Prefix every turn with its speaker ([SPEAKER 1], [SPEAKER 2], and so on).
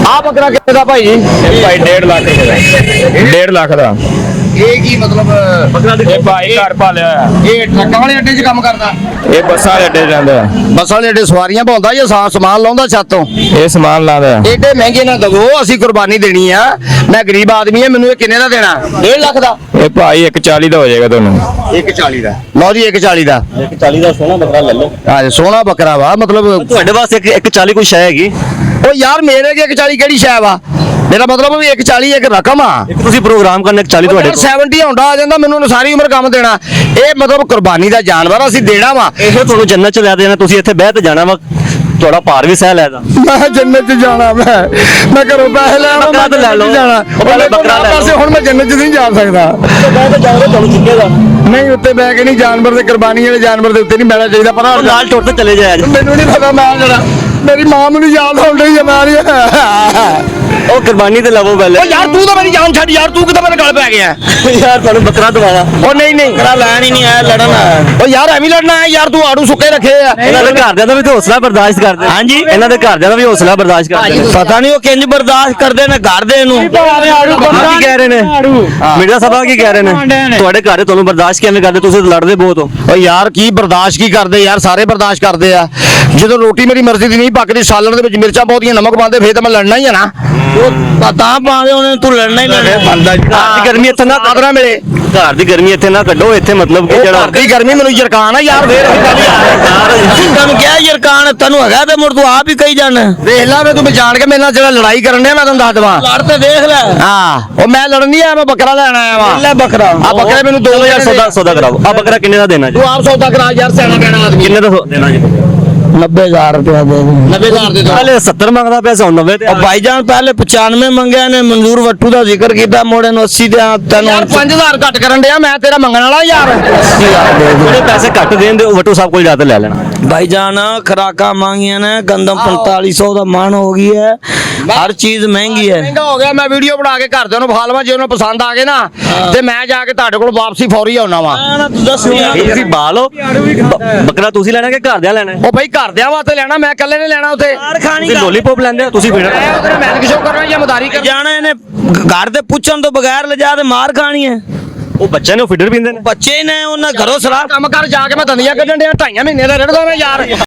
[SPEAKER 1] ਆ ਬੱਕਰਾ ਕਿੰਨੇ ਦਾ ਭਾਈ ਜੀ?
[SPEAKER 2] ਇਹ ਭਾਈ 1.5 ਲੱਖ ਰੁਪਏ ਦਾ 1.5 ਲੱਖ ਦਾ
[SPEAKER 1] ਇਹ ਕੀ ਮਤਲਬ ਬੱਕਰਾ
[SPEAKER 2] ਇਹ ਭਾਈ ਘਰ ਪਾਲਿਆ ਹੋਇਆ।
[SPEAKER 1] ਇਹ ਟਰੱਕਾਂ ਵਾਲੇ ਅੱਡੇ 'ਚ ਕੰਮ ਕਰਦਾ?
[SPEAKER 2] ਇਹ ਬੱਸਾਂ ਵਾਲੇ ਅੱਡੇ ਜਾਂਦਾ
[SPEAKER 1] ਬੱਸਾਂ ਵਾਲੇ ਅੱਡੇ ਸਵਾਰੀਆਂ ਭਾਉਂਦਾ ਜਾਂ ਸਮਾਨ ਲਾਉਂਦਾ ਛੱਤ ਤੋਂ?
[SPEAKER 2] ਇਹ ਸਮਾਨ ਲਾਦਾ
[SPEAKER 1] ਏਡੇ ਮਹਿੰਗੇ ਨਾ ਦਵੋ, ਅਸੀਂ ਕੁਰਬਾਨੀ ਦੇਣੀ ਆ। ਮੈਂ ਗਰੀਬ ਆਦਮੀ ਆ, ਮੈਨੂੰ ਇਹ ਕਿੰਨੇ ਦਾ ਦੇਣਾ? 1.5 ਲੱਖ ਦਾ।
[SPEAKER 2] ਇਹ ਭਾਈ 140 ਦਾ ਹੋ ਜਾਏਗਾ ਤੁਹਾਨੂੰ
[SPEAKER 1] 140 ਦਾ। ਲਓ ਜੀ 140 ਦਾ।
[SPEAKER 3] 140 ਦਾ ਸੋਹਣਾ ਬੱਕਰਾ ਲੈ ਲਓ।
[SPEAKER 1] ਹਾਂ ਸੋਹਣਾ ਬੱਕਰਾ ਵਾ, ਮਤਲਬ
[SPEAKER 3] ਤੁਹਾਡੇ ਵਾਸਤੇ 140 ਕੋਈ ਸ਼ੈ ਹੈਗੀ?
[SPEAKER 1] ਉਹ ਯਾਰ ਮੇਰੇ ਕੇ 140 ਕਿਹੜੀ ਸ਼ੈ ਵਾ? ਮੇਰਾ ਮਤਲਬ ਵੀ 140 ਇੱਕ ਰਕਮ ਆ।
[SPEAKER 3] ਇੱਕ ਤੁਸੀਂ ਪ੍ਰੋਗਰਾਮ ਕਰਨਾ 140 ਤੁਹਾਡੇ ਕੋਲ
[SPEAKER 1] 70 ਆਉਂਦਾ ਆ ਜਾਂਦਾ, ਮੈਨੂੰ ਸਾਰੀ ਉਮਰ ਕੰਮ ਦੇਣਾ। ਇਹ ਮਤਲਬ ਕੁਰਬਾਨੀ ਦਾ ਜਾਨਵਰ ਅਸੀਂ ਦੇਣਾ ਵਾ।
[SPEAKER 3] ਇਹ ਤੁਹਾਨੂੰ ਜੰਨਤ ਚ ਲੈ ਦੇਣਾ, ਤੁਸੀਂ ਇੱਥੇ ਬਹਿ ਤੇ ਜਾਣਾ ਵਾ, ਤੁਹਾਡਾ ਭਾਰ ਵੀ ਸਹਿ ਲੈਦਾ।
[SPEAKER 1] ਮੈਂ ਜੰਨਤ 'ਚ ਜਾਣਾ, ਮੈਂ ਘਰੋਂ ਪੈਸੇ ਲੈ ਆਵਾਂ,
[SPEAKER 3] ਬੱਕਰਾ ਤਾਂ ਲੈ ਲਓ।
[SPEAKER 1] ਜਾਣਾ
[SPEAKER 3] ਉਹ ਪਹਿਲੇ ਬੱਕਰਾ ਲੈ ਲਓ।
[SPEAKER 1] ਹੁਣ ਮੈਂ ਜੰਨਤ 'ਚ ਨਹੀਂ ਜਾ ਸਕਦਾ।
[SPEAKER 3] ਬਹਿ ਤੇ ਜਾਓਗੇ ਤੁਹਾਨੂੰ ਚੁੱਕੇਗਾ।
[SPEAKER 1] ਨਹੀਂ ਉੱਤੇ ਬਹਿ ਕੇ ਨਹੀਂ, ਜਾਨਵਰ ਦੇ ਕੁਰਬਾਨੀ ਵਾਲੇ ਜਾਨਵਰ ਦੇ ਉੱਤੇ ਨਹੀਂ ਬਹਿਣਾ ਚਾਹੀਦਾ। ਪਰ
[SPEAKER 3] ਨਾਲ ਟੁੱਟ ਤੇ ਚਲੇ ਜਾਇਆ ਜੀ।
[SPEAKER 1] ਮੈਨੂੰ ਨਹੀਂ ਪਤਾ ਮੈਂ ਜਿਹੜਾ ਮੇਰੀ ਮਾਂ ਮੈਨੂੰ ਯਾਦ ਆਉਣ ਡਈ ਜਮਾਰੀ।
[SPEAKER 3] ਉਹ ਕੁਰਬਾਨੀ ਤੇ ਲਵੋ ਪਹਿਲੇ।
[SPEAKER 1] ਉਹ ਯਾਰ ਤੂੰ ਤਾਂ ਮੇਰੀ ਜਾਨ ਛੱਡ ਯਾਰ, ਤੂੰ ਕਿੱਦਾਂ ਮੇਰੇ ਗਲ ਪੈ ਗਿਆ?
[SPEAKER 3] ਯਾਰ ਤੁਹਾਨੂੰ ਬੱਕਰਾ ਦਵਾਵਾ।
[SPEAKER 1] ਉਹ ਨਹੀਂ ਬੱਕਰਾ ਲੈਣ ਹੀ ਨਹੀਂ ਆਇਆ, ਲੜਨ ਆਇਆ। ਉਹ ਯਾਰ ਐਵੇਂ ਲੜਨਾ ਆਇਆ ਯਾਰ, ਤੂੰ ਆੜੂ ਸੁੱਕੇ ਰੱਖੇ ਆ।
[SPEAKER 3] ਇਹਨਾਂ ਦੇ ਘਰਦਿਆਂ ਦਾ ਵੀ ਹੌਸਲਾ ਬਰਦਾਸ਼ਤ ਕਰਦੇ। ਹਾਂਜੀ ਇਹਨਾਂ ਦੇ ਘਰਦਿਆਂ ਦਾ ਵੀ ਹੌਸਲਾ ਬਰਦਾਸ਼ਤ ਕਰਦੇ।
[SPEAKER 1] ਪਤਾ ਨਹੀਂ ਉਹ ਕਿੰਜ ਬਰਦਾਸ਼ਤ ਕਰਦੇ ਨੇ ਘਰ ਦੇ ਨੂੰ।
[SPEAKER 3] ਕੀ ਕਹਿ ਰਹੇ ਨੇ ਮਿਰਜ਼ਾ ਸਾਹਿਬ, ਕੀ ਕਹਿ ਰਹੇ ਨੇ ਤੁਹਾਡੇ ਘਰ ਦੇ? ਤੁਹਾਨੂੰ ਬਰਦਾਸ਼ਤ ਕਿਵੇਂ ਕਰਦੇ? ਤੁਸੀਂ ਤਾਂ ਲੜਦੇ ਬਹੁਤ ਹੋ।
[SPEAKER 1] ਓ ਯਾਰ ਕੀ ਬਰਦਾਸ਼ਤ ਕੀ ਕਰਦੇ ਯਾਰ, ਸਾਰੇ ਬਰਦਾਸ਼ਤ ਕਰਦੇ ਆ। ਜਦੋਂ ਰੋਟੀ ਮੇਰੀ ਮਰਜ਼ੀ ਦੀ ਨਹੀਂ ਪੱਕਦੀ, ਸਾਲਣ ਦੇ ਵਿੱਚ ਮਿਰਚਾਂ ਬਹੁਤੀਆਂ ਨਮਕ ਪਾਉਂਦੇ, ਫੇਰ ਤਾਂ ਮੈਂ ਲੜਨਾ ਹੀ ਆ ਨਾ। ਉਹ ਤਾਂ ਪਾਵੇ ਉਹਨੇ, ਤੂੰ ਲੜਨਾ ਹੀ
[SPEAKER 3] ਘਰ ਦੀ ਗਰਮੀ ਇੱਥੇ ਨਾ
[SPEAKER 1] ਆਦਰਾ ਮਿਲੇ।
[SPEAKER 3] ਘਰ ਦੀ ਗਰਮੀ ਇੱਥੇ ਨਾ ਕੱਢੋ। ਇੱਥੇ ਮਤਲਬ ਕਿ ਜਿਹੜਾ
[SPEAKER 1] ਘਰ ਦੀ ਗਰਮੀ ਮੈਨੂੰ ਯਰਕਾਨ ਆ ਯਾਰ। ਫੇਰ ਤੈਨੂੰ ਕਿਹਾ ਯਰਕਾਨ ਤੈਨੂੰ ਹੈਗਾ, ਤੇ ਮੁੜ ਤੂੰ ਆਪ ਹੀ ਕਹੀ ਜਾਣ। ਵੇਖ ਲੈ, ਤੂੰ ਜਾਣ ਕੇ ਮੇਰੇ ਨਾਲ ਜਿਹੜਾ ਲੜਾਈ ਕਰਨ ਡਿਆ, ਮੈਂ ਤੈਨੂੰ ਦੱਸ ਦਵਾਂ। ਲੜ ਤੇ ਵੇਖ ਲੈ। ਹਾਂ ਉਹ ਮੈਂ ਲੜਨ ਨਹੀਂ ਆਇਆ, ਮੈਂ ਬੱਕਰਾ ਲੈਣ ਆਇਆ ਵਾ। ਲੈ ਬੱਕਰਾ ਆ ਬੱਕਰੇ ਮੈਨੂੰ
[SPEAKER 3] 2000 ਸੌਦਾ ਕਰਾਓ। ਆ ਬੱਕਰਾ ਕਿੰਨੇ ਦਾ ਦੇਣਾ ਜੀ?
[SPEAKER 1] ਤੂੰ ਆਪ ਸੌਦਾ ਕਰਾ ਯਾਰ, ਸਿਆਣਾ ਪੈਣਾ ਆਦਮੀ।
[SPEAKER 3] ਕਿੰਨੇ ਦਾ ਦੇਣਾ ਜੀ?
[SPEAKER 1] 90,000 ਰੁਪਇਆ ਦੇ ਦੇ। 90,000 ਦੇ ਦੋ।
[SPEAKER 3] ਪਹਿਲੇ 70 ਮੰਗਦਾ ਪਿਆ, 90 ਤੇ।
[SPEAKER 1] ਭਾਈਜਾਨ ਪਹਿਲੇ 95 ਮੰਗਿਆ ਨੇ, ਮਨਜ਼ੂਰ ਵੱਟੂ ਦਾ ਜ਼ਿਕਰ ਕੀਤਾ, ਮੋੜੇ ਨੂੰ 80 ਦੇ ਤੈਨੂੰ 5000 ਘੱਟ ਕਰਨ ਡਿਆ। ਮੈਂ ਤੇਰਾ ਮੰਗਣ ਵਾਲਾ ਯਾਰ। 80,000 ਦੇ ਦੇ।
[SPEAKER 3] ਜਿਹੜੇ ਪੈਸੇ ਘੱਟ ਦੇਣ ਦੇ ਵੱਟੂ ਸਾਹਿਬ ਕੋਲ ਜਾ ਕੇ ਲੈ ਲੈਣਾ।
[SPEAKER 1] भाईजान खराका मांगी ने, गंदम 4500 ਦਾ ਮਨ ਹੋ ਗਈ ਹੈ। ਹਰ ਚੀਜ਼ ਮਹਿੰਗੀ ਹੈ। ਮਹਿੰਗਾ ਹੋ ਗਿਆ। ਮੈਂ ਵੀਡੀਓ ਬਣਾ ਕੇ ਘਰਦਿਆਂ ਨੂੰ ਵਿਖਾ ਲਵਾਂ, ਜੇ ਉਹਨੂੰ ਪਸੰਦ ਆ ਗਏ ਨਾ ਤੇ ਮੈਂ ਜਾ ਕੇ ਤੁਹਾਡੇ ਕੋਲ ਵਾਪਸੀ ਫੌਰੀ ਆਉਣਾ ਵਾ।
[SPEAKER 3] ਤੁਸੀਂ ਬਾਲੋ ਬੱਕਰਾ ਤੁਸੀਂ ਲੈਣਾ ਕਿ ਘਰਦਿਆਂ ਲੈਣਾ?
[SPEAKER 1] ਉਹ ਭਾਈ ਘਰਦਿਆਂ ਵਾਸਤੇ ਲੈਣਾ, ਮੈਂ ਇਕੱਲੇ ਨੇ ਲੈਣਾ। ਉੱਥੇ
[SPEAKER 3] ਤੁਸੀਂ ਲੋਲੀਪੌਪ ਲੈਂਦੇ ਹੋ? ਤੁਸੀਂ ਫਿਰ
[SPEAKER 1] ਉਧਰ ਮੈਲਿਕ ਸ਼ੋ ਕਰਨਾ ਜਾਂ ਮਦਾਰੀ ਕਰ ਜਾਣਾ। ਇਹਨੇ ਘਰ ਦੇ ਪੁੱਛਣ ਤੋਂ ਬਗੈਰ ਲਿਜਾ ਤੇ ਮਾਰ ਖਾਣੀ ਹੈ।
[SPEAKER 3] ਉਹ ਬੱਚੇ ਨੇ ਫੀਡਰ ਪੀਂਦੇ ਨੇ।
[SPEAKER 1] ਬੱਚੇ ਨੇ ਉਹਨਾਂ ਘਰੋਂ ਸਲਾਹ ਕੰਮ ਕਰ ਜਾ ਕੇ ਮੈਂ ਦੰਦੀਆਂ ਕੱਢਣ ਡਿਆ। 2.5 ਮਹੀਨੇ ਦਾ ਰੜਦਾ ਮੈਂ ਯਾਰ।